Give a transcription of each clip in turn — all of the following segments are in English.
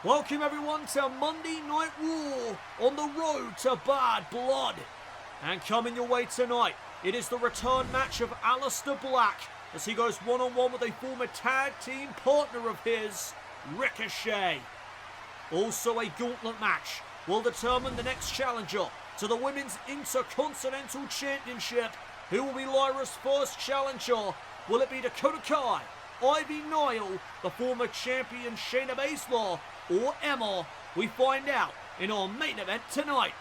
Welcome everyone to Monday Night Raw on the road to Bad Blood. And coming your way tonight, it is the return match of Aleister Black as he goes one-on-one with a former tag team partner of his, Ricochet. Also a gauntlet match will determine the next challenger to the Women's Intercontinental Championship. Who will be Lyra's first challenger? Will it be Dakota Kai, Ivy Nile, the former champion Shayna Baszler, or Emma? We find out in our main event tonight.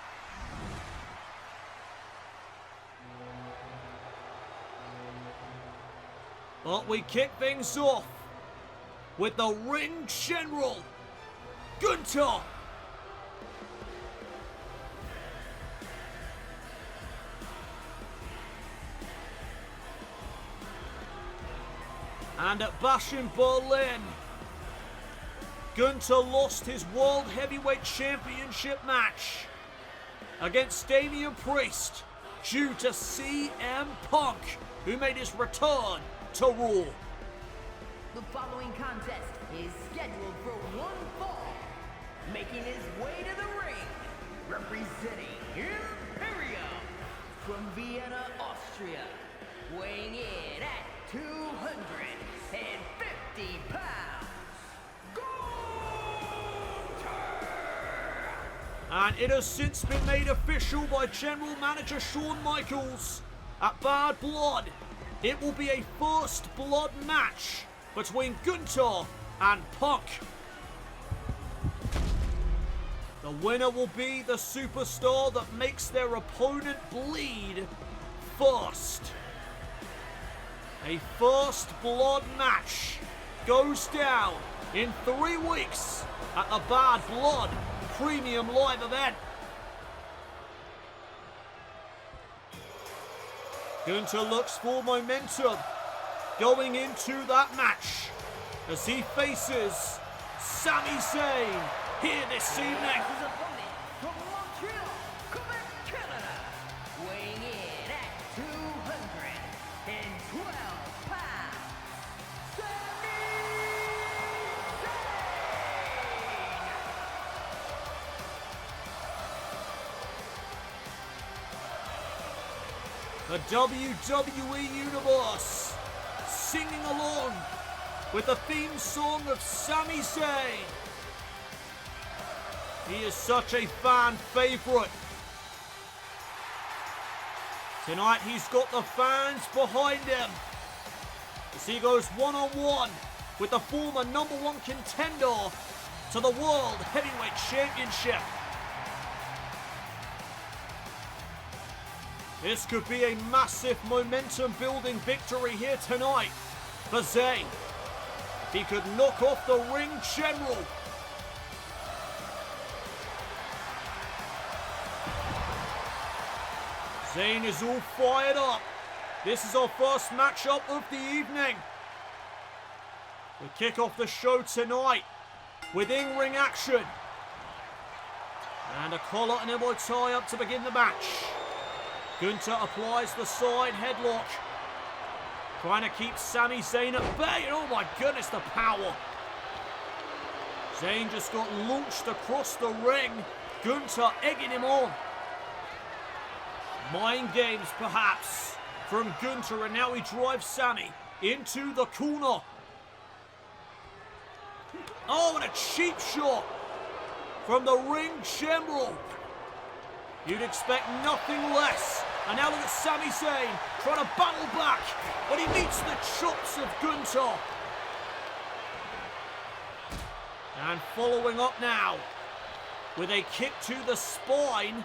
But we kick things off with the ring general, Gunther. And at Bash in Berlin, Gunther lost his World Heavyweight Championship match against Damian Priest due to CM Punk, who made his return to Raw. The following contest is scheduled for one fall. Making his way to the ring, representing Imperium from Vienna, Austria, weighing in at 250 pounds, And it has since been made official by General Manager Shawn Michaels at Bad Blood. It will be a first blood match between Gunther and Punk. The winner will be the superstar that makes their opponent bleed first. A first blood match goes down in 3 weeks at the Bad Blood Premium Live event. Gunther looks for momentum going into that match as he faces Sami Zayn here this evening. his opponent from Montreal, Quebec, Canada, weighing in at 212 pounds, Sami The WWE Universe singing along with the theme song of Sami Zayn. He is such a fan favourite. Tonight he's got the fans behind him as he goes one-on-one with the former #1 contender to the World Heavyweight Championship. This could be a massive momentum-building victory here tonight for Zayn. He could knock off the ring general. Zayn is all fired up. This is our first matchup of the evening. We kick off the show tonight with in-ring action. And a collar and elbow tie-up to begin the match. Gunther applies the side headlock, trying to keep Sami Zayn at bay, and oh my goodness, the power. Zayn just got launched across the ring, Gunther egging him on. Mind games perhaps from Gunther, and now he drives Sami into the corner. Oh, and a cheap shot from the ring general. You'd expect nothing less. And now look at Sami Zayn trying to battle back, but he meets the chops of Gunther. And following up now with a kick to the spine.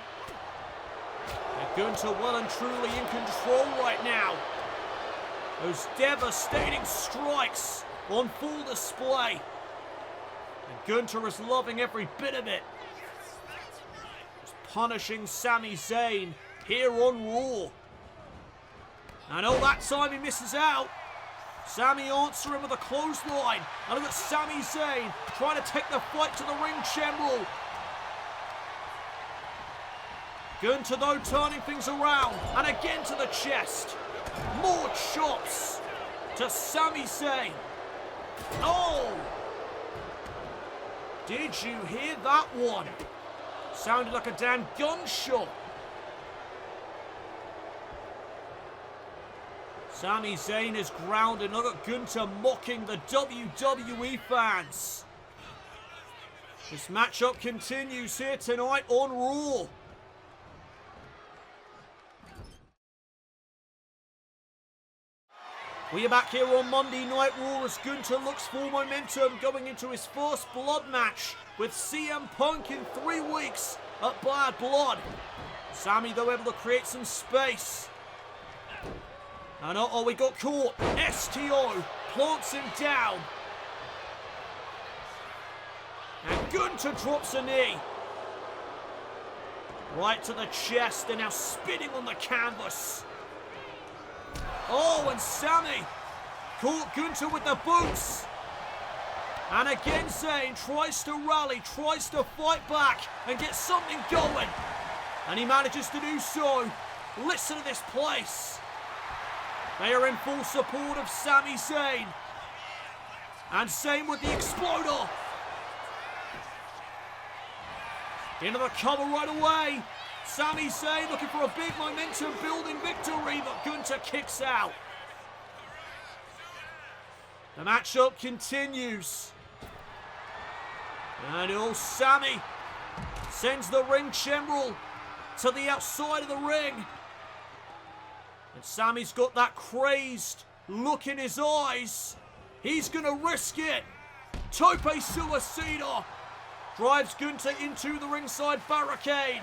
And Gunther well and truly in control right now. Those devastating strikes on full display. And Gunther is loving every bit of it. Punishing Sami Zayn here on Raw. And oh, that time he misses out. Sami answering with a clothesline. And look at Sami Zayn trying to take the fight to the ring general. Gunther though turning things around. And again to the chest. More chops to Sami Zayn. Oh! Did you hear that one? Sounded like a damn gunshot. Sami Zayn is grounded. Look at Gunther mocking the WWE fans. This matchup continues here tonight on Raw. We are back here on Monday Night Raw as Gunther looks for momentum going into his first blood match with CM Punk in 3 weeks at Bad Blood. Sami, though, able to create some space. And uh-oh, we got caught. STO plants him down. And Gunther drops a knee. Right to the chest and now spinning on the canvas. Oh, and Sami caught Gunther with the boots. And again, Zayn tries to rally, tries to fight back and get something going. And he manages to do so. Listen to this place. They are in full support of Sami Zayn. And Zayn with the exploder. Into the cover right away. Sami Zayn looking for a big momentum building victory, but Gunther kicks out. The matchup continues. And Sami sends the ring general to the outside of the ring. And Sami's got that crazed look in his eyes. He's going to risk it. Tope Suicida drives Gunther into the ringside barricade.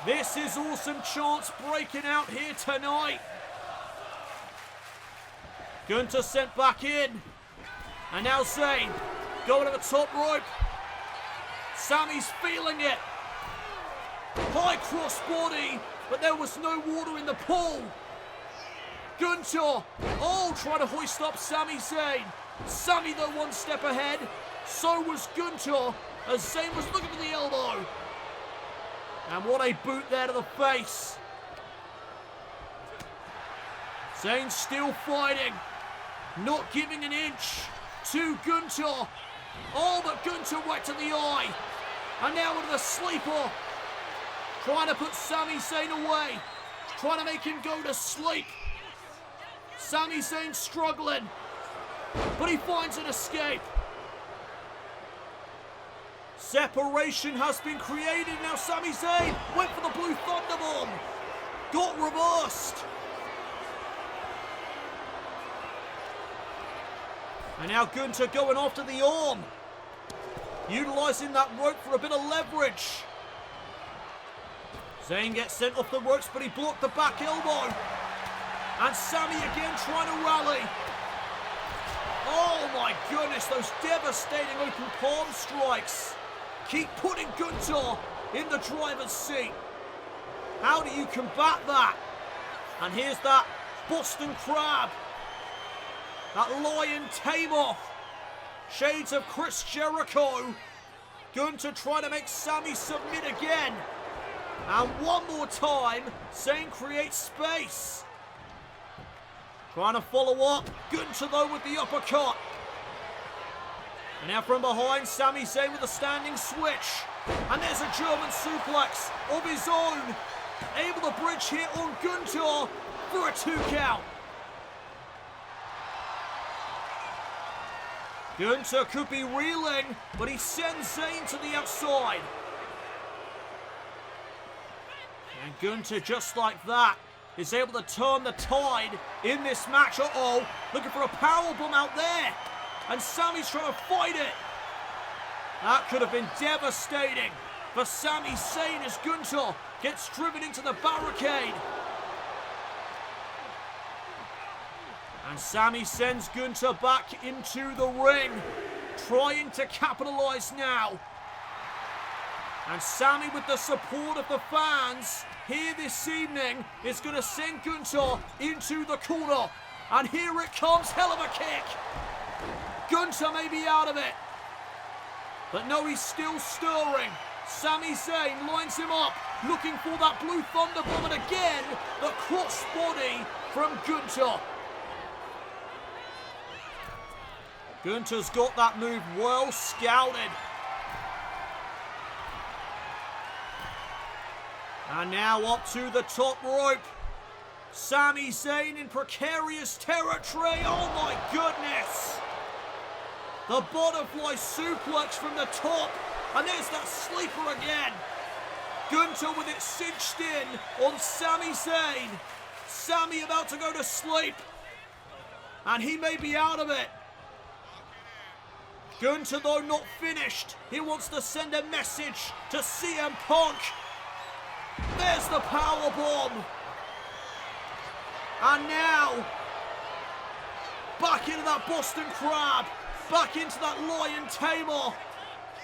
This is awesome chance breaking out here tonight. Gunther sent back in. And now Zayn going to the top rope. Sami's feeling it. High crossbody, but there was no water in the pool. Gunther, trying to hoist up Sami Zayn. Sami though 1 step ahead. So was Gunther as Zayn was looking for the elbow. And what a boot there to the face. Zayn still fighting. Not giving an inch to Gunther. Oh, but Gunther right to the eye. And now into the sleeper. Trying to put Sami Zayn away. Trying to make him go to sleep. Sami Zayn struggling. But he finds an escape. Separation has been created. Now Sami Zayn went for the Blue Thunderbomb. Got reversed. And now Gunther going after the arm. Utilising that rope for a bit of leverage. Zayn gets sent off the ropes, but he blocked the back elbow. And Sami again trying to rally. Oh my goodness, those devastating open palm strikes. Keep putting Gunther in the driver's seat. How do you combat that? And here's that Boston Crab. That Lion Tamer. Shades of Chris Jericho. Gunther trying to make Sami submit again. And one more time, Zayn creates space. Trying to follow up. Gunther though with the uppercut. And now from behind, Sami Zayn with a standing switch. And there's a German suplex of his own. Able to bridge here on Gunther for a 2 count. Gunther could be reeling, but he sends Zayn to the outside. And Gunther, just like that, is able to turn the tide in this match. Uh-oh, looking for a powerbomb out there. And Sami's trying to fight it. That could have been devastating for Sami Zayn as Gunther gets driven into the barricade. And Sami sends Gunther back into the ring, trying to capitalise now. And Sami, with the support of the fans here this evening, is going to send Gunther into the corner. And here it comes, hell of a kick. Gunther may be out of it. But no, he's still stirring. Sami Zayn lines him up, looking for that Blue Thunderbomb. And again, the crossbody from Gunther. Gunther's got that move well scouted. And now up to the top rope. Sami Zayn in precarious territory. Oh my goodness. The butterfly suplex from the top. And there's that sleeper again. Gunther with it cinched in on Sami Zayn. Sami about to go to sleep. And he may be out of it. Gunther, though, not finished. He wants to send a message to CM Punk. There's the powerbomb. And now, back into that Boston Crab. Back into that Lion Tamer.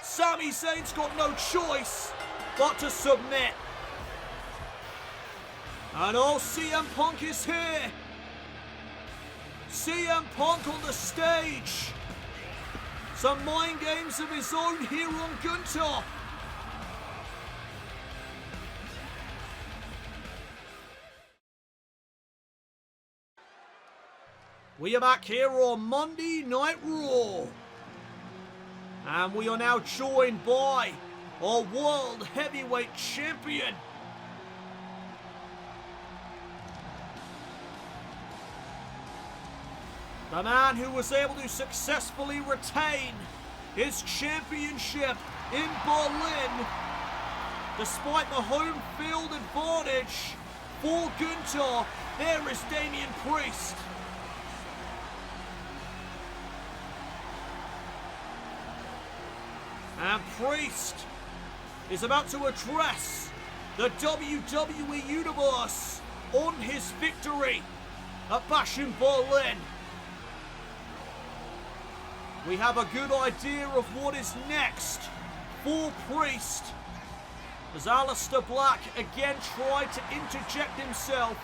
Sami Zayn's got no choice but to submit. And oh, CM Punk is here. CM Punk on the stage. Some mind games of his own here on Gunther. We are back here on Monday Night Raw. And we are now joined by our World Heavyweight Champion. The man who was able to successfully retain his championship in Berlin, despite the home field advantage for Gunther. There is Damian Priest. And Priest is about to address the WWE Universe on his victory at Bash in Berlin. We have a good idea of what is next for Priest, as Aleister Black again tried to interject himself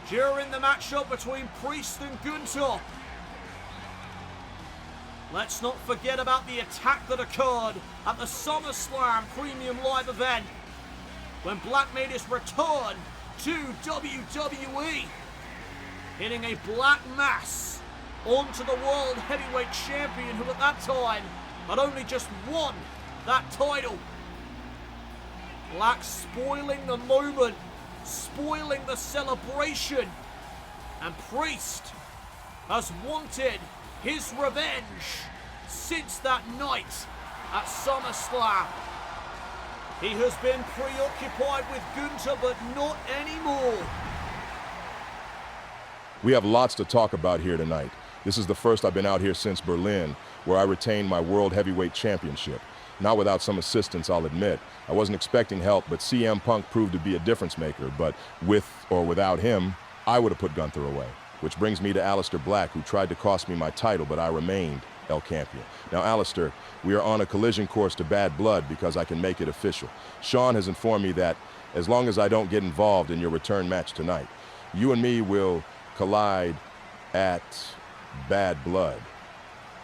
during the matchup between Priest and Gunther. Let's not forget about the attack that occurred at the SummerSlam Premium Live event when Black made his return to WWE, hitting a black mass onto the World Heavyweight Champion, who at that time had only just won that title. Black spoiling the moment, spoiling the celebration, and Priest has wanted his revenge since that night at SummerSlam. He has been preoccupied with Gunther, but not anymore. We have lots to talk about here tonight. This is the first I've been out here since Berlin, where I retained my World Heavyweight Championship. Not without some assistance, I'll admit. I wasn't expecting help, but CM Punk proved to be a difference maker. But with or without him, I would have put Gunther away. Which brings me to Aleister Black, who tried to cost me my title, but I remained El Campeon. Now, Aleister, we are on a collision course to bad blood because I can make it official. Sean has informed me that as long as I don't get involved in your return match tonight, you and me will collide at bad blood.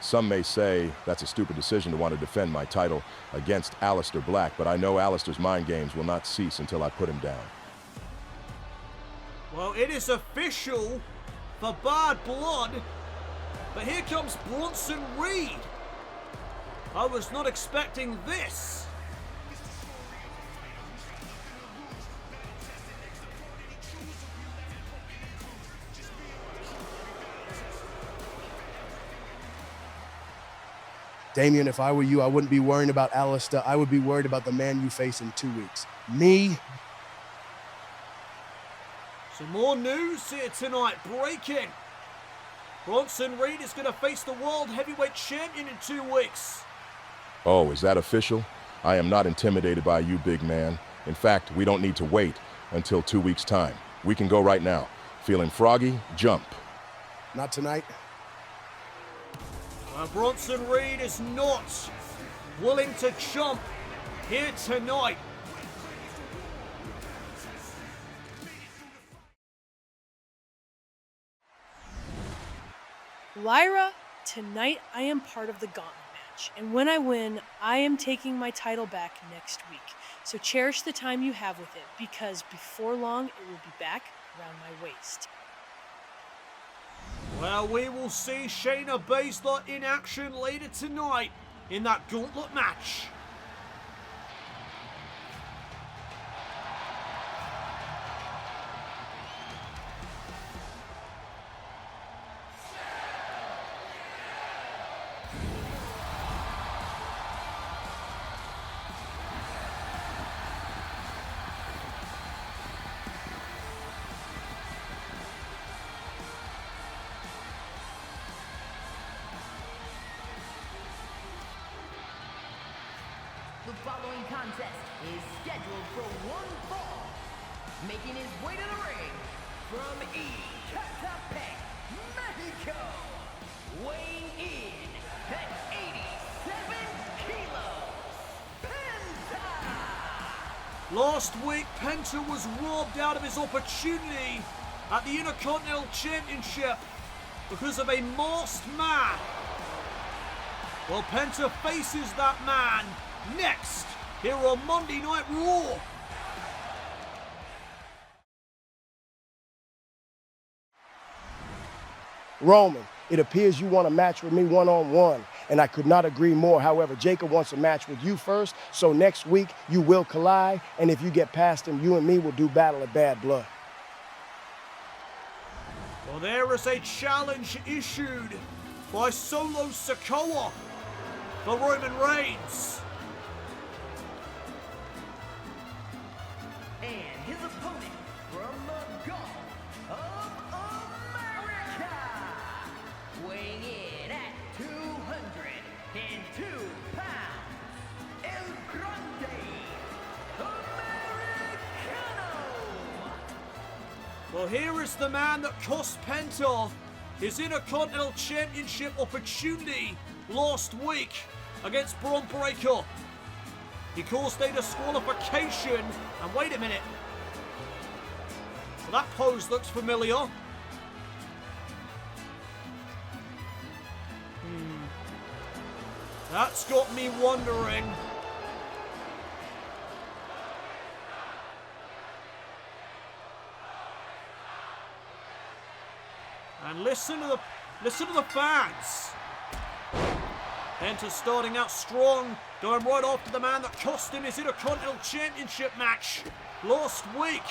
Some may say that's a stupid decision to want to defend my title against Aleister Black, but I know Aleister's mind games will not cease until I put him down. Well, it is official for bad blood, but here comes Bronson Reed. I was not expecting this. Damian, if I were you, I wouldn't be worrying about Aleister. I would be worried about the man you face in 2 weeks. Me. Some more news here tonight, breaking. Bronson Reed is going to face the World Heavyweight Champion in 2 weeks. Oh, is that official? I am not intimidated by you, big man. In fact, we don't need to wait until 2 weeks' time. We can go right now. Feeling froggy? Jump. Not tonight. Bronson Reed is not willing to jump here tonight. Lyra, tonight I am part of the gauntlet match, and when I win, I am taking my title back next week. So cherish the time you have with it, because before long, it will be back around my waist. Well, we will see Shayna Baszler in action later tonight in that gauntlet match. The following contest is scheduled for one fall. Making his way to the ring from Ecatepec, Mexico. Weighing in at 87 kilos, Penta! Last week, Penta was robbed out of his opportunity at the Intercontinental Championship because of a masked man. Well, Penta faces that man next, here on Monday Night Raw. Roman, it appears you want a match with me one-on-one, and I could not agree more. However, Jacob wants a match with you first, so next week you will collide, and if you get past him, you and me will do Battle of Bad Blood. Well, there is a challenge issued by Solo Sikoa for Roman Reigns. And his opponent from the Gulf of America, weighing in at 202 pounds, El Grande, Americano. Well, here is the man that cost Penta his Intercontinental Championship opportunity last week against Bron Breakker. He caused a disqualification, and wait a minute. Well, that pose looks familiar. That's got me wondering. And listen to the fans. Penta starting out strong, going right after the man that cost him his Intercontinental Championship match last week.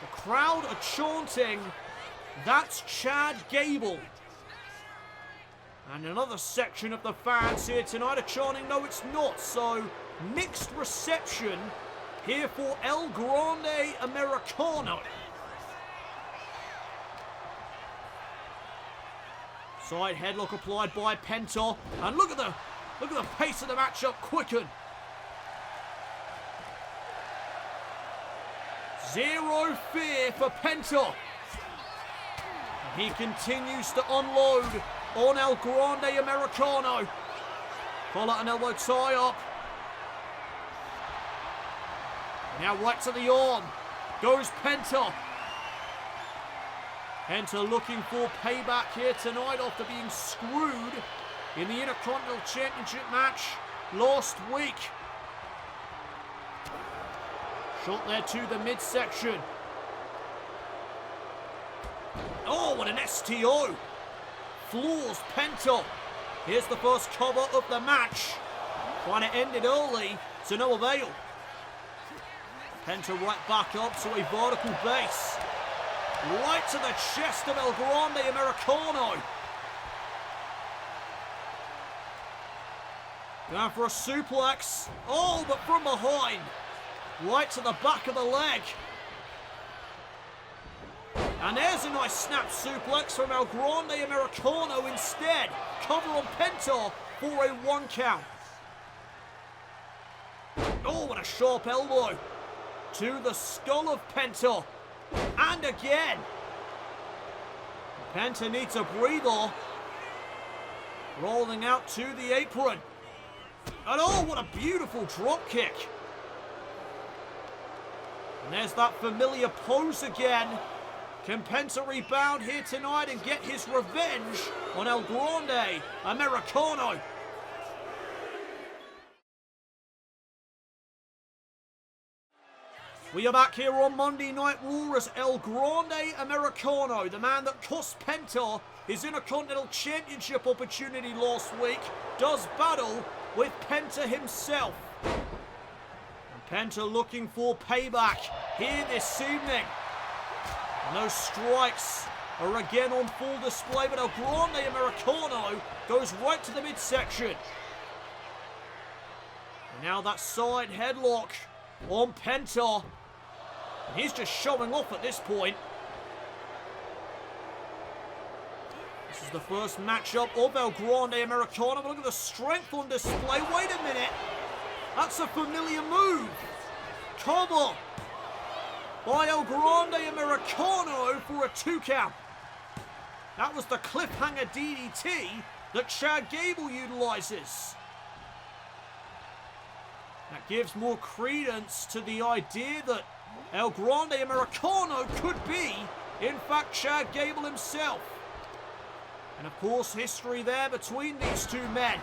The crowd are chanting, "That's Chad Gable." And another section of the fans here tonight are chanting, "No, it's not." So, mixed reception here for El Grande Americano. Side headlock applied by Penta, and look at the pace of the matchup quicken. Zero fear for Penta. And he continues to unload on El Grande Americano. Collar and elbow tie up. Now right to the arm goes Penta. Penta looking for payback here tonight after being screwed in the Intercontinental Championship match last week. Shot there to the midsection. Oh, what an STO. Floors Penta. Here's the first cover of the match. Trying to end it early to no avail. Penta right back up to a vertical base. Right to the chest of El Grande Americano. Going for a suplex. Oh, but from behind. Right to the back of the leg. And there's a nice snap suplex from El Grande Americano instead. Cover on Penta for a 1 count. Oh, what a sharp elbow to the skull of Penta. And again. Penta needs a breather. Rolling out to the apron. And oh, what a beautiful drop kick. And there's that familiar pose again. Can Penta rebound here tonight and get his revenge on El Grande Americano? We are back here on Monday Night Raw as El Grande Americano, the man that cost Penta his Intercontinental Championship opportunity last week, does battle with Penta himself. And Penta looking for payback here this evening. And those strikes are again on full display, but El Grande Americano goes right to the midsection. And now that side headlock on Penta. And he's just showing off at this point. This is the first matchup of El Grande Americano. But look at the strength on display. Wait a minute. That's a familiar move. Cover by El Grande Americano for a 2 count. That was the cliffhanger DDT that Chad Gable utilizes. That gives more credence to the idea that El Grande Americano could be, in fact, Chad Gable himself. And of course, history there between these two men.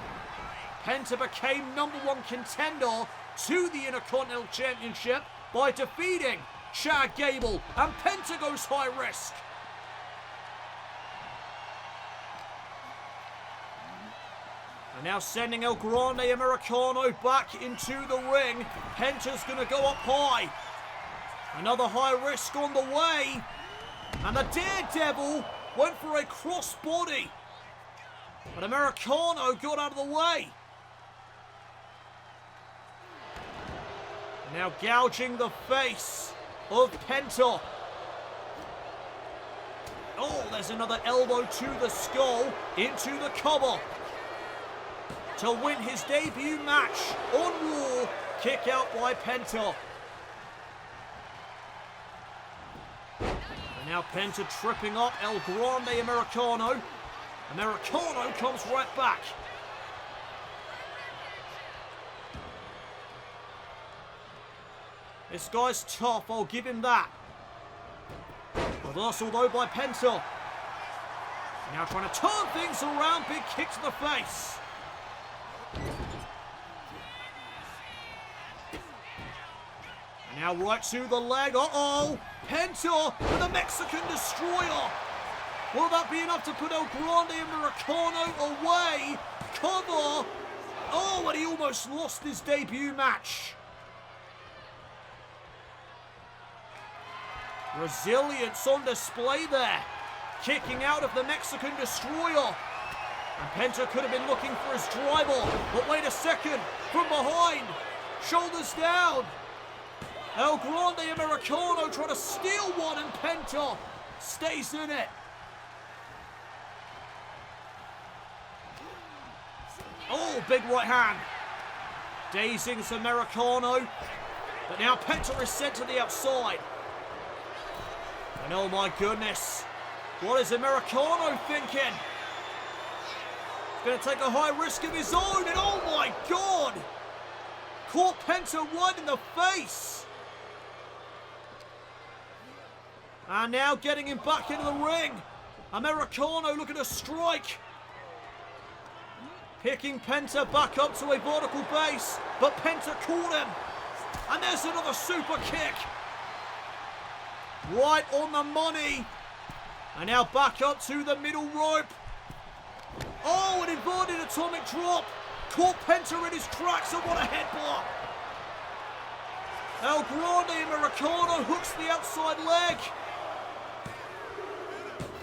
Penta became #1 contender to the Intercontinental Championship by defeating Chad Gable, and Penta goes high risk. And now sending El Grande Americano back into the ring. Penta's going to go up high. Another high risk on the way. And the Daredevil went for a crossbody. But Americano got out of the way. And now gouging the face of Penta. Oh, there's another elbow to the skull, into the cover. To win his debut match on Raw, kick out by Penta. And now Penta tripping up El Grande Americano. Americano comes right back. This guy's tough, I'll give him that. Reversal though by Penta. Now trying to turn things around, big kick to the face. And now right to the leg, uh-oh. Penta with a Mexican Destroyer. Will that be enough to put El Grande Americano away? Cover. Oh, and he almost lost his debut match. Resilience on display there. Kicking out of the Mexican Destroyer. And Penta could have been looking for his driver. But wait a second. From behind. Shoulders down. El Grande Americano trying to steal one, and Penta stays in it. Oh, big right hand. Dazing Americano. But now Penta is sent to the outside. And oh my goodness. What is Americano thinking? He's going to take a high risk of his own, and oh my God. Caught Penta right in the face. And now getting him back into the ring. Americano looking to strike. Picking Penta back up to a vertical base. But Penta caught him. And there's another super kick. Right on the money. And now back up to the middle rope. Oh, an inverted atomic drop. Caught Penta in his tracks, and what a headbutt. El Grande Americano hooks the outside leg.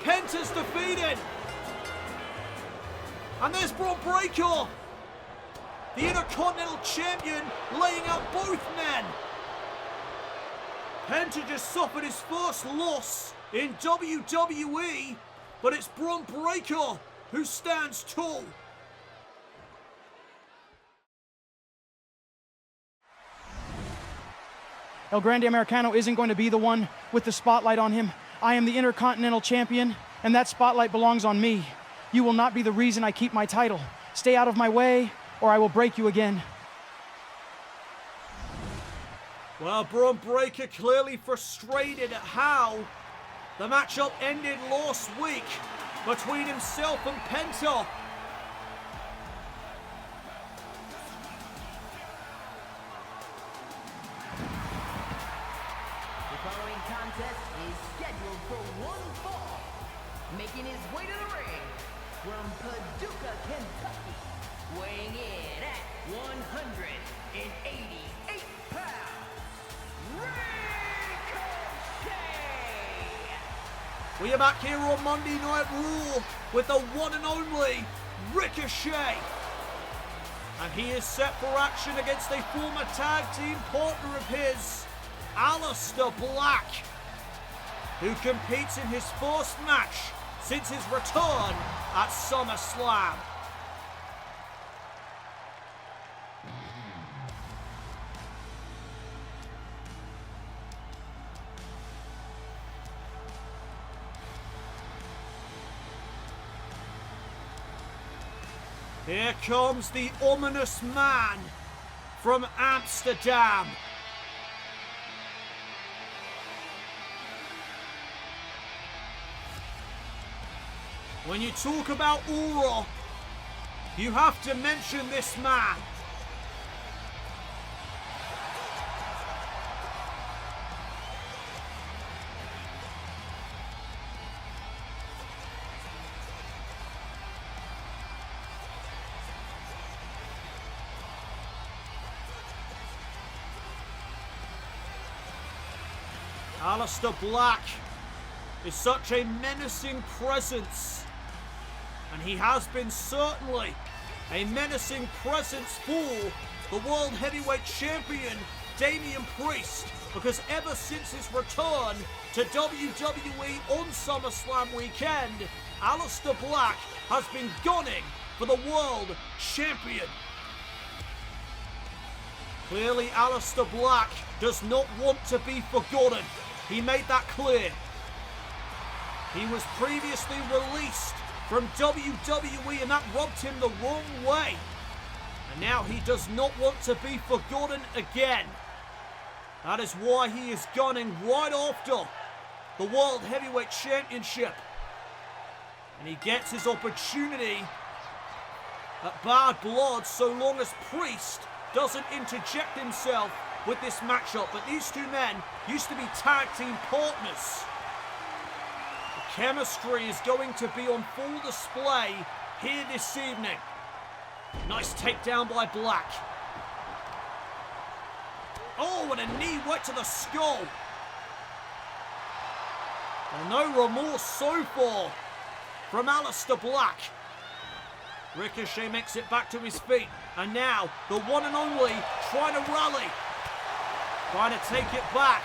Penta's defeated. And there's Bron Breakker. The Intercontinental Champion laying out both men. Penta just suffered his first loss in WWE, but it's Bron Breakker who stands tall. El Grande Americano isn't going to be the one with the spotlight on him. I am the Intercontinental Champion, and that spotlight belongs on me. You will not be the reason I keep my title. Stay out of my way, or I will break you again. Well, Bron Breakker clearly frustrated at how the matchup ended last week between himself and Penta. contest is scheduled for one fall. Making his way to the ring from Paducah, Kentucky, weighing in at 188 pounds, Ricochet! We are back here on Monday Night Raw with the one and only Ricochet. And he is set for action against a former tag team partner of his, Aleister Black, who competes in his first match since his return at SummerSlam. Here comes the ominous man from Amsterdam. When you talk about aura, you have to mention this man. Aleister Black is such a menacing presence, and he has been certainly a menacing presence for the World Heavyweight Champion Damian Priest, because ever since his return to WWE on SummerSlam weekend, Aleister Black has been gunning for the World Champion. Clearly, Aleister Black does not want to be forgotten. He made that clear. He was previously released from WWE and that rubbed him the wrong way. And now he does not want to be forgotten again. That is why he is gunning right after the World Heavyweight Championship. And he gets his opportunity at Bad Blood so long as Priest doesn't interject himself with this matchup. But these two men used to be tag team partners. The chemistry is going to be on full display here this evening. Nice takedown by Black. Oh, and a knee right to the skull. Well, no remorse so far from Aleister Black. Ricochet makes it back to his feet. And now, the one and only trying to rally. Trying to take it back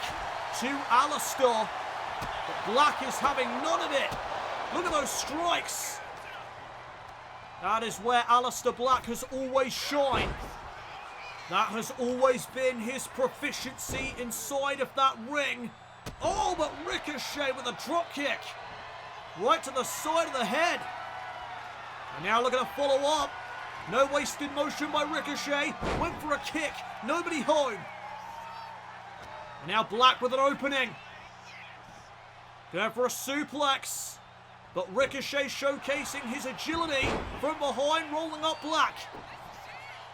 to Aleister. But Black is having none of it. Look at those strikes. That is where Aleister Black has always shined. That has always been his proficiency inside of that ring. Oh, but Ricochet with a drop kick. Right to the side of the head. And now look at a follow-up. No wasted motion by Ricochet. Went for a kick. Nobody home. And now Black with an opening. Going for a suplex. But Ricochet showcasing his agility from behind, rolling up Black.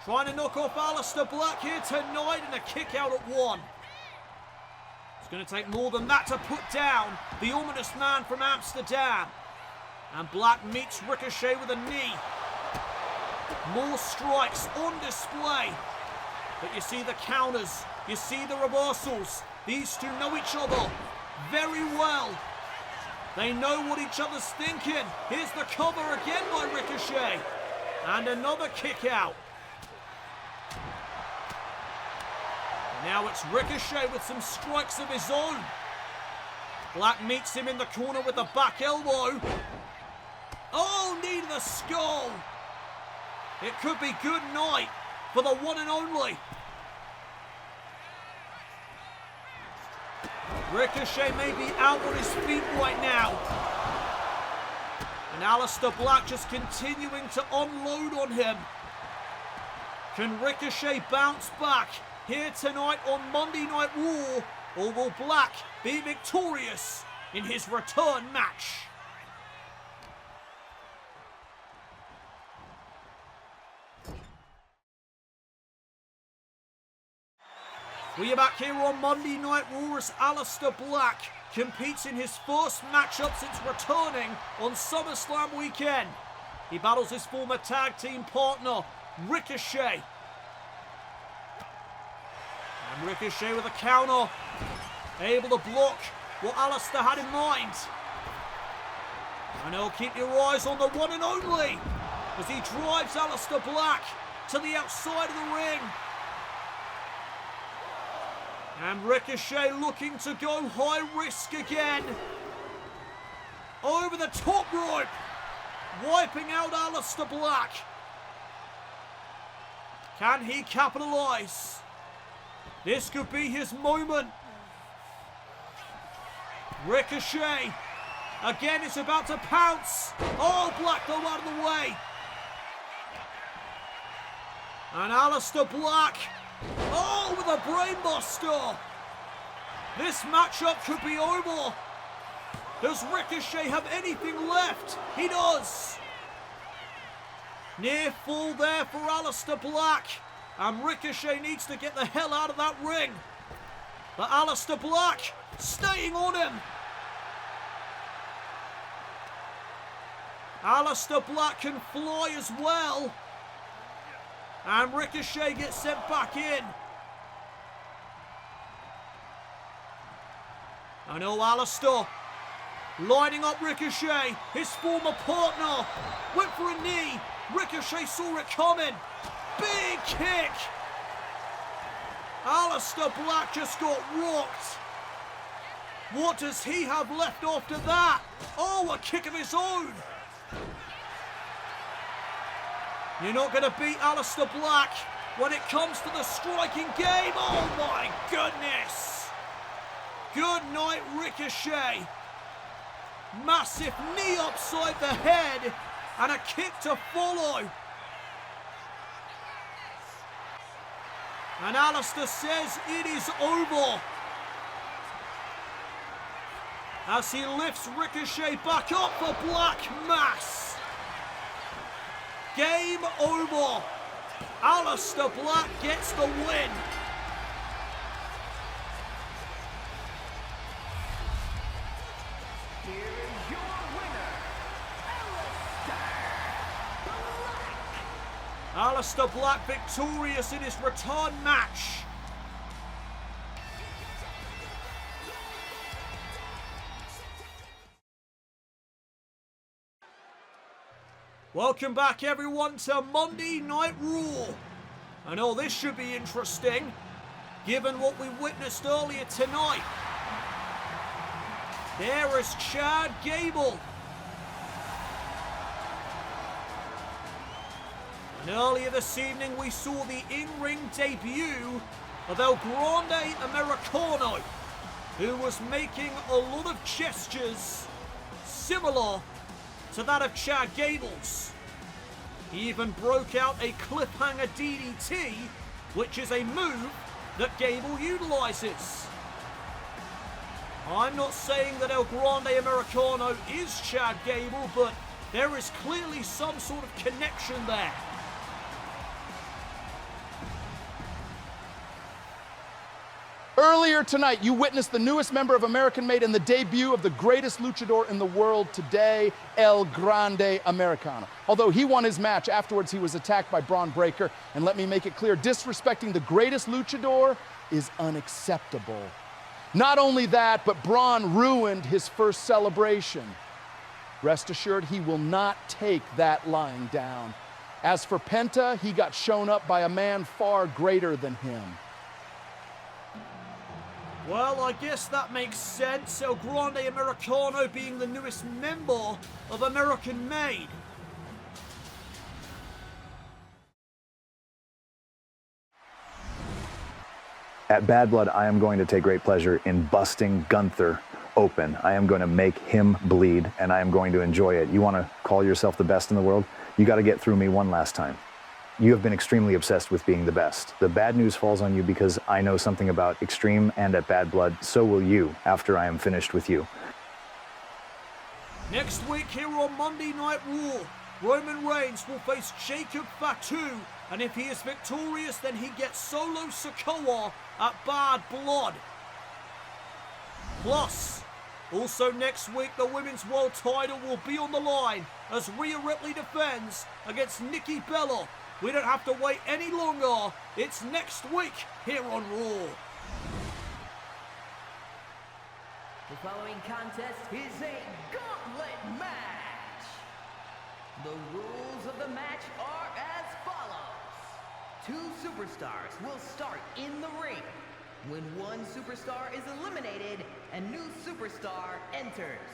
Trying to knock off Aleister Black here tonight, and a kick out at one. It's going to take more than that to put down the ominous man from Amsterdam. And Black meets Ricochet with a knee. More strikes on display. But you see the counters. You see the reversals. These two know each other very well. They know what each other's thinking. Here's the cover again by Ricochet. And another kick out. And now it's Ricochet with some strikes of his own. Black meets him in the corner with a back elbow. Oh, knee to the skull. It could be good night for the one and only. Ricochet may be out on his feet right now. And Aleister Black just continuing to unload on him. Can Ricochet bounce back here tonight on Monday Night Raw? Or will Black be victorious in his return match? We are back here on Monday Night Raw as Aleister Black competes in his first matchup since returning on SummerSlam weekend. He battles his former tag team partner, Ricochet. And Ricochet with a counter, able to block what Aleister had in mind. And he'll keep your eyes on the one and only as he drives Aleister Black to the outside of the ring. And Ricochet looking to go high risk again. Over the top rope, wiping out Aleister Black. Can he capitalize? This could be his moment. Ricochet, again is about to pounce. Oh, Black though out of the way. And Aleister Black, oh, with a brainbuster. This matchup could be over. Does Ricochet have anything left? He does. Near fall there for Aleister Black. And Ricochet needs to get the hell out of that ring. But Aleister Black staying on him. Aleister Black can fly as well. And Ricochet gets sent back in. I know Aleister lining up Ricochet, his former partner. Went for a knee. Ricochet saw it coming. Big kick. Aleister Black just got rocked. What does he have left after that? Oh, a kick of his own. You're not going to beat Aleister Black when it comes to the striking game. Oh my goodness. Good night, Ricochet. Massive knee upside the head and a kick to follow. And Aleister says it is over. As he lifts Ricochet back up for Black Mass. Game over. Aleister Black gets the win. Here is your winner, Aleister Black victorious in his return match. Welcome back everyone to Monday Night Raw. I know this should be interesting, given what we witnessed earlier tonight. There is Chad Gable. And earlier this evening we saw the in-ring debut of El Grande Americano, who was making a lot of gestures similar to that of Chad Gable's. He even broke out a cliffhanger DDT, which is a move that Gable utilizes. I'm not saying that El Grande Americano is Chad Gable, but there is clearly some sort of connection there. Earlier tonight, you witnessed the newest member of American Made and the debut of the greatest luchador in the world today, El Grande Americano. Although he won his match, afterwards he was attacked by Bron Breakker. And let me make it clear, disrespecting the greatest luchador is unacceptable. Not only that, but Bron ruined his first celebration. Rest assured, he will not take that lying down. As for Penta, he got shown up by a man far greater than him. Well, I guess that makes sense. El Grande Americano being the newest member of American Made. At Bad Blood, I am going to take great pleasure in busting Gunther open. I am going to make him bleed, and I am going to enjoy it. You want to call yourself the best in the world? You got to get through me one last time. You have been extremely obsessed with being the best. The bad news falls on you because I know something about Extreme and at Bad Blood. So will you after I am finished with you. Next week here on Monday Night Raw, Roman Reigns will face Jacob Fatu, and if he is victorious, then he gets Solo Sikoa at Bad Blood. Plus, Also next week, the Women's World title will be on the line as Rhea Ripley defends against Nikki Bella. We don't have to wait any longer. It's next week here on Raw. The following contest is a gauntlet match. The rules of the match are as follows. 2 superstars will start in the ring. When one superstar is eliminated, a new superstar enters.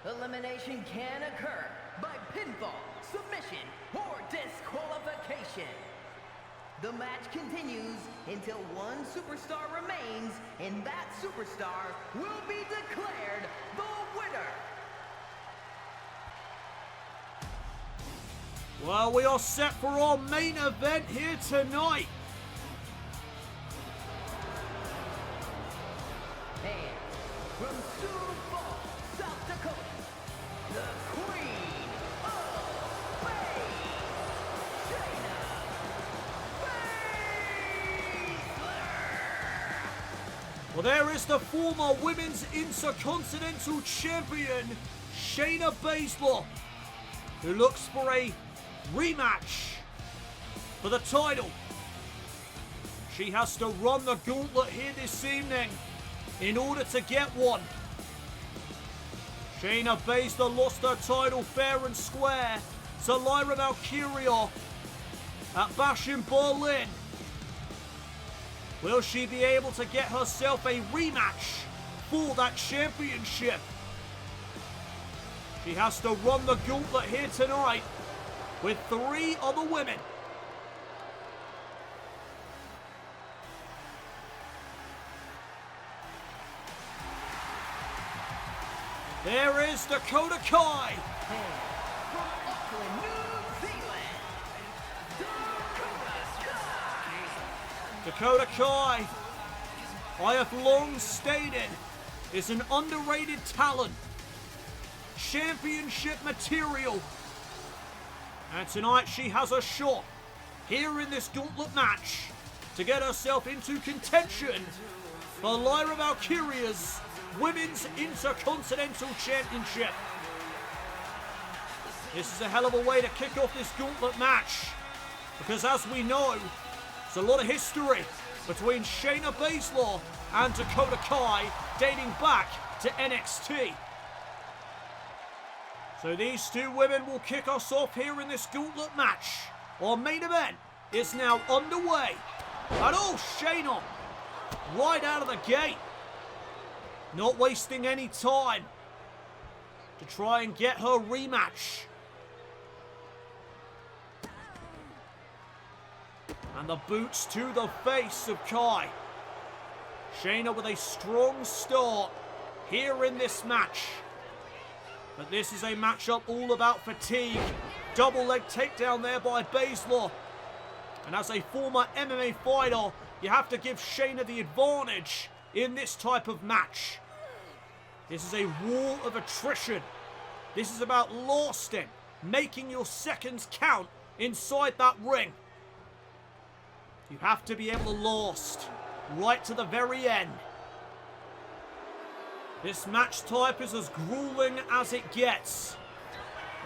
Elimination can occur by pinfall, submission, or disqualification. The match continues until one superstar remains, and that superstar will be declared the winner. Well, we are set for our main event here tonight. And from Sioux Falls, South Dakota, the Queen of Shayna Baszler. Well, there is the former Women's Intercontinental Champion, Shayna Baszler, who looks for a rematch for the title. She has to run the gauntlet here this evening in order to get one. Shayna Baszler lost her title fair and square to Lyra Valkyria at Bash in Berlin. Will she be able to get herself a rematch for that championship? She has to run the gauntlet here tonight with 3 other women. There is Dakota Kai. From Auckland, New Zealand, Dakota Kai, I have long stated, is an underrated talent. Championship material. And tonight she has a shot here in this gauntlet match to get herself into contention for Lyra Valkyria's Women's Intercontinental Championship. This is a hell of a way to kick off this gauntlet match, because as we know, there's a lot of history between Shayna Baszler and Dakota Kai dating back to NXT. So these 2 women will kick us off here in this gauntlet match. Our main event is now underway. And oh, Shayna, right out of the gate, not wasting any time to try and get her rematch. And the boots to the face of Kai. Shayna with a strong start here in this match. But this is a matchup all about fatigue. Double leg takedown there by Baszler. And as a former MMA fighter, you have to give Shayna the advantage in this type of match. This is a war of attrition. This is about lasting, making your seconds count inside that ring. You have to be able to last right to the very end. This match type is as grueling as it gets.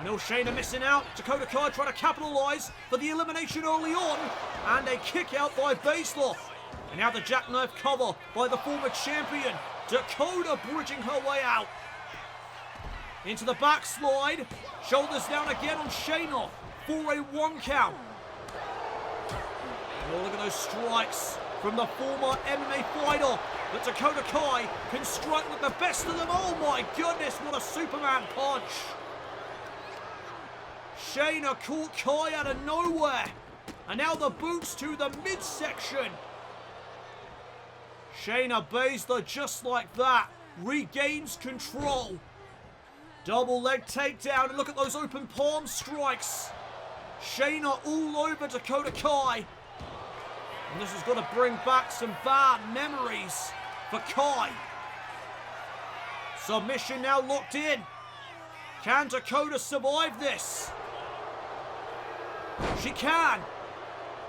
I know Shayna missing out. Dakota Kai trying to capitalise for the elimination early on. And a kick out by Baszler. And now the jackknife cover by the former champion. Dakota bridging her way out. Into the backslide. Shoulders down again on Shayna for a 1 count. Oh, look at those strikes from the former MMA fighter. But Dakota Kai can strike with the best of them. Oh my goodness, what a Superman punch. Shayna caught Kai out of nowhere. And now the boots to the midsection. Shayna Baszler, just like that, regains control. Double leg takedown, and look at those open palm strikes. Shayna all over Dakota Kai. And this is going to bring back some bad memories for Kai. Submission now locked in. Can Dakota survive this? She can.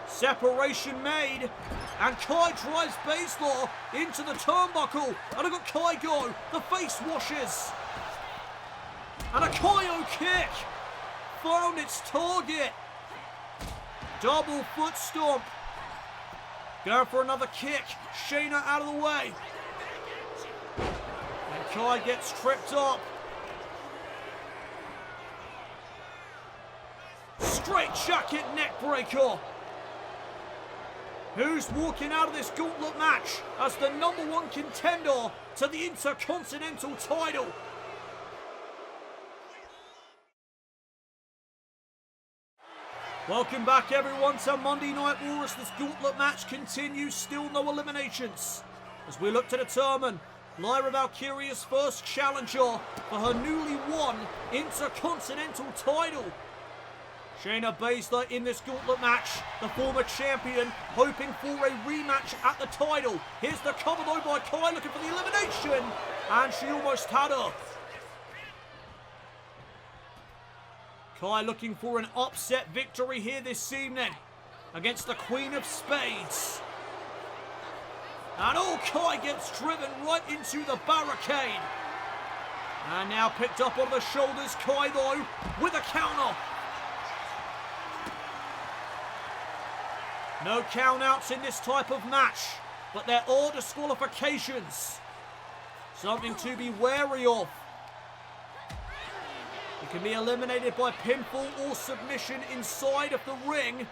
Separation made. And Kai drives Baszler into the turnbuckle. And I've got Kai go. The face washes. And a Kaio kick. Found its target. Double foot stomp. Going for another kick. Shayna out of the way. And Kai gets tripped up. Straight jacket neck breaker. Who's walking out of this gauntlet match as the #1 contender to the Intercontinental title? Welcome back everyone to Monday Night Raw as this gauntlet match continues, still no eliminations. As we look to determine Lyra Valkyria's first challenger for her newly won Intercontinental title. Shayna Baszler in this gauntlet match, the former champion, hoping for a rematch at the title. Here's the cover though by Kai, looking for the elimination, and she almost had her. Kai looking for an upset victory here this evening against the Queen of Spades. And Kai gets driven right into the barricade. And now picked up on the shoulders, Kai though, with a counter. No count-outs in this type of match, but there are disqualifications. Something to be wary of. You can be eliminated by pinfall or submission inside of the ring,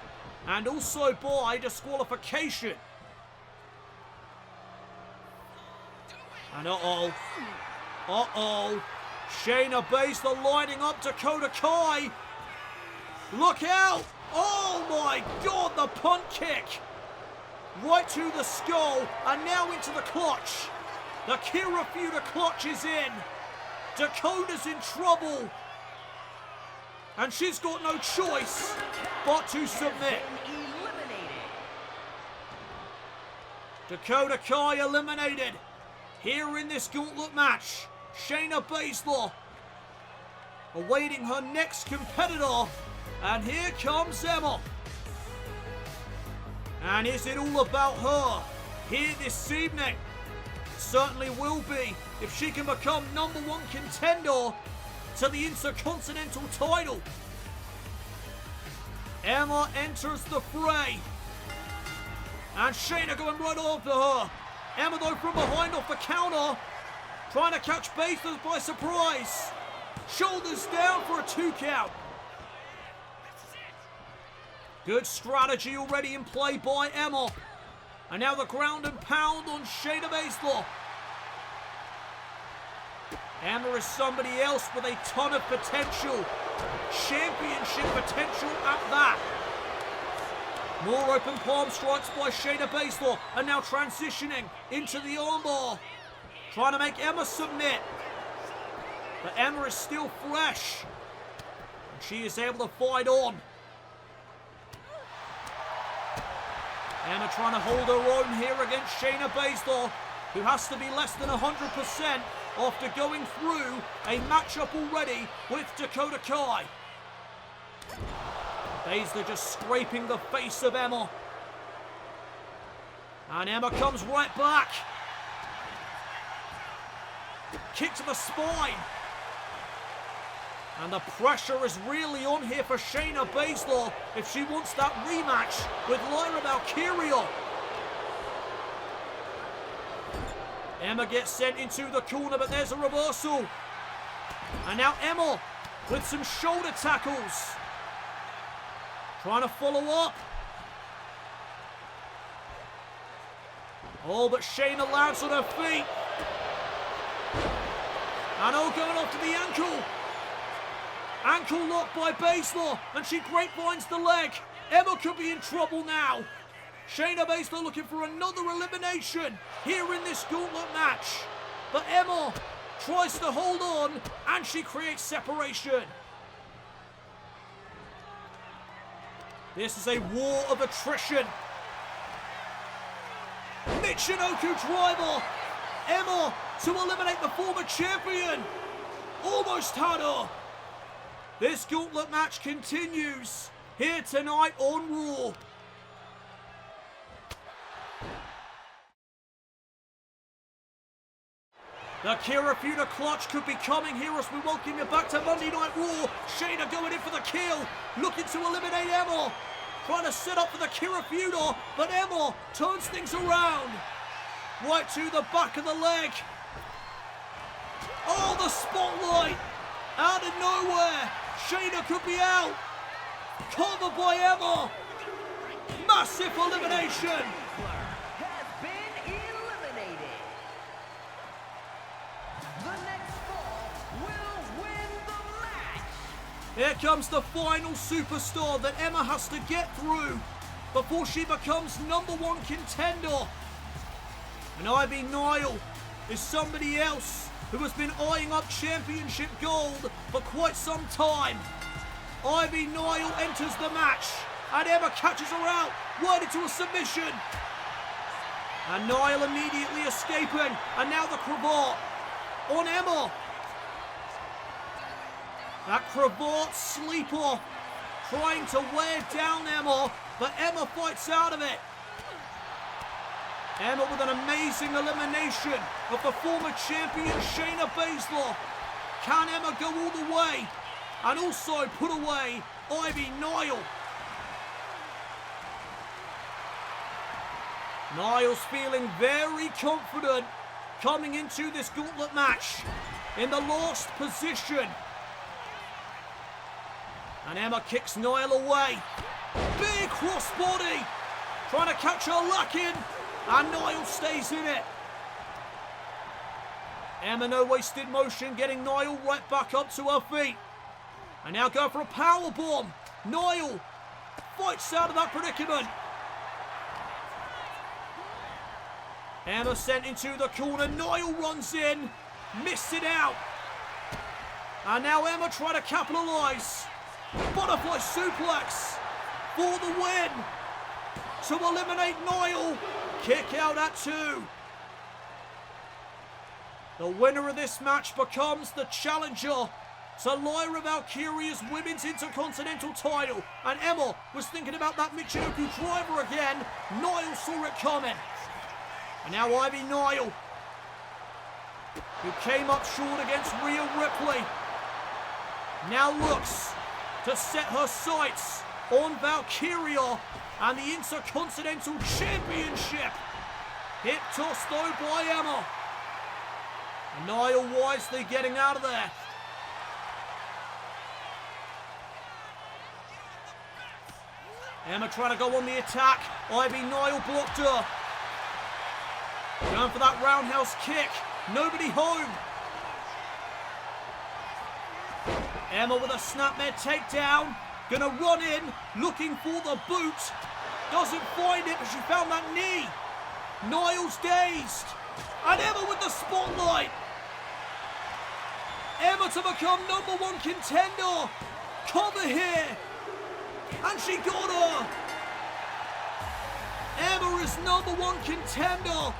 and also by disqualification. And Shayna Baszler lining up Dakota Kai. Look out! Oh my God, the punt kick! Right to the skull, and now into the clutch. The Kirifuda clutch is in. Dakota's in trouble. And she's got no choice but to submit. Dakota Kai eliminated. Here in this gauntlet match, Shayna Baszler awaiting her next competitor. And here comes Emma. And is it all about her here this evening? Certainly will be if she can become #1 contender to the Intercontinental title. Emma enters the fray. And Shayna going right after her. Emma though from behind off the counter. Trying to catch Baszler by surprise. Shoulders down for a 2 count. Good strategy already in play by Emma. And now the ground and pound on Shayna Baszler. Emma is somebody else with a ton of potential. Championship potential at that. More open palm strikes by Shayna Baszler. And now transitioning into the armbar. Trying to make Emma submit. But Emma is still fresh. And she is able to fight on. Emma trying to hold her own here against Shayna Baszler, who has to be less than 100% after going through a matchup already with Dakota Kai. Baszler just scraping the face of Emma. And Emma comes right back. Kick to the spine. And the pressure is really on here for Shayna Baszler if she wants that rematch with Lyra Valkyria. Emma gets sent into the corner, but there's a reversal. And now Emma with some shoulder tackles. Trying to follow up. Oh, but Shayna lands on her feet. And going off to the ankle. Ankle lock by Baszler, and she grapevines the leg. Emma could be in trouble now. Shayna Baszler looking for another elimination here in this gauntlet match. But Emma tries to hold on, and she creates separation. This is a war of attrition. Michinoku driver. Emma to eliminate the former champion. Almost had her. This gauntlet match continues here tonight on Raw. The Kirifuda clutch could be coming here as we welcome you back to Monday Night Raw. Shayna going in for the kill, looking to eliminate Emma. Trying to set up for the Kirifuda, but Emma turns things around. Right to the back of the leg. Oh, the spotlight. Out of nowhere. Shayna could be out. Covered by Emma. Massive elimination. Has been eliminated. The next fall will win the match. Here comes the final superstar that Emma has to get through before she becomes #1 contender. And Ivy Nile is somebody else who has been eyeing up championship gold for quite some time. Ivy Nile enters the match and Emma catches her out right into a submission. And Nile immediately escaping, and now the cravat on Emma. That cravat sleeper trying to wear down Emma, but Emma fights out of it. Emma with an amazing elimination of the former champion Shayna Baszler. Can Emma go all the way and also put away Ivy Nile? Nile's feeling very confident coming into this gauntlet match in the last position. And Emma kicks Nile away. Big crossbody. Trying to catch her lacking. And Nile stays in it. Emma, no wasted motion, getting Nile right back up to her feet. And now go for a powerbomb. Nile fights out of that predicament. Emma sent into the corner. Nile runs in. Missed it out. And now Emma trying to capitalise. Butterfly suplex for the win. To eliminate Nile. Kick out at 2. The winner of this match becomes the challenger to Lyra Valkyria's Women's Intercontinental title. And Emma was thinking about that Michinoku driver again. Nile saw it coming. And now Ivy Nile, who came up short against Rhea Ripley, now looks to set her sights on Valkyria and the Intercontinental Championship. Hip toss though by Emma. And Nile wisely getting out of there. Emma trying to go on the attack. Ivy Nile blocked her. Going for that roundhouse kick. Nobody home. Emma with a snapmare takedown. Gonna run in, looking for the boot. Doesn't find it, but she found that knee. Nile's dazed. And Emma with the spotlight. Emma to become #1 contender. Cover here. And she got her. Emma is #1 contender.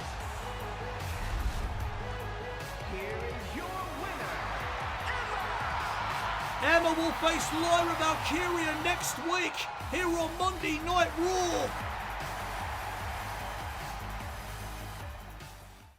Emma will face Lyra Valkyria next week here on Monday Night Raw.